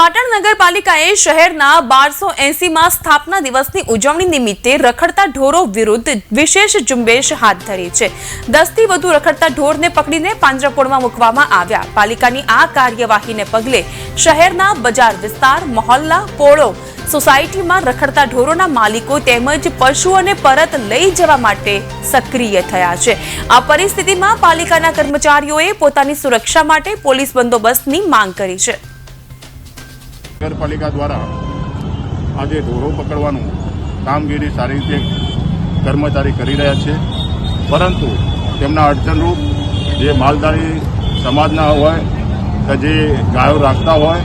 પાટણ નગરપાલિકાએ શહેરના 1280માં સ્થાપના દિવસની ઉજવણી નિમિત્તે રખડતા ઢોરો વિરુદ્ધ વિશેષ ઝુંબેશ હાથ ધરી છે। 10 થી વધુ રખડતા ઢોરને પકડીને પાંજરાપોળમાં મૂકવામાં આવ્યા। પાલિકાની આ કાર્યવાહીને પગલે શહેરના બજાર વિસ્તાર, મહોલ્લા, પોળો, સોસાયટીમાં રખડતા ઢોરોના માલિકો તેમજ પશુઓને પરત લઈ જવા માટે સક્રિય થયા છે। આ પરિસ્થિતિમાં પાલિકાના કર્મચારીઓએ પોતાની સુરક્ષા માટે પોલીસ બંદોબસ્તની માંગ કરી છે। નગરપાલિકા દ્વારા આજે ઢોરો પકડવાનું કામગીરી સારી રીતે કર્મચારી કરી રહ્યા છે, પરંતુ તેમના અડચણરૂપ જે માલધારી સમાજના હોય કે જે ગાયો રાખતા હોય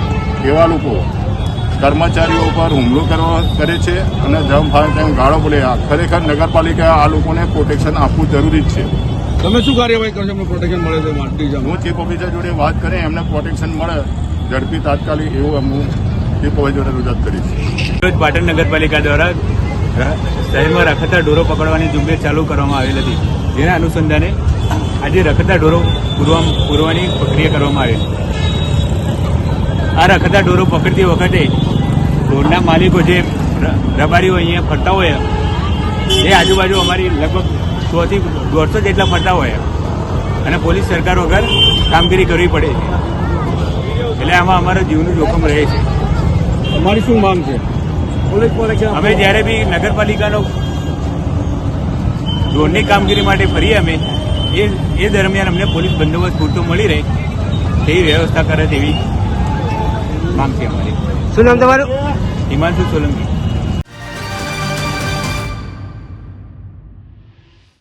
એવા લોકો કર્મચારીઓ પર હુમલો કરે છે અને જમ ફાવે તેમ ગાળો બોલે। ખરેખર નગરપાલિકા આ લોકોને પ્રોટેક્શન આપવું જરૂરી જ છે। તમે શું કાર્યવાહી કરશો? એમને પ્રોટેક્શન મળે છે? હું ચીફ ઓફિસર જોડે વાત કરી એમને પ્રોટેક્શન મળે ઝડપી તાત્કાલિક એવું હું ચીફ ઓફિસર જોડે રજૂઆત કરીશ। પાટણ નગરપાલિકા દ્વારા શહેરમાં રખડતા ઢોરો પકડવાની ઝુંબેશ ચાલુ કરવામાં આવેલ હતી, જેના અનુસંધાને આજે રખડતા ઢોરો પૂરવાની પ્રક્રિયા કરવામાં આવેલ। આ રખડતા ઢોરો પકડતી વખતે ઢોરના માલિકો જે રબારીઓ અહીંયા ફરતા હોય એ આજુબાજુ અમારી લગભગ 100 થી 150 જેટલા ફરતા હોય અને પોલીસ સરકાર વગર કામગીરી કરવી પડે છે, એટલે આમાં અમારા જીવનું જોખમ રહે છે। અમારી શું માંગ છે? અમે જ્યારે બી નગરપાલિકાનો ઢોરની કામગીરી માટે ફરીએ અમે એ દરમિયાન અમને પોલીસ બંદોબસ્ત પૂરતો મળી રહે તેવી વ્યવસ્થા કરે તેવી માંગ છે અમારી। શું નામ તમારું? હિમાંશુ સોલંકી।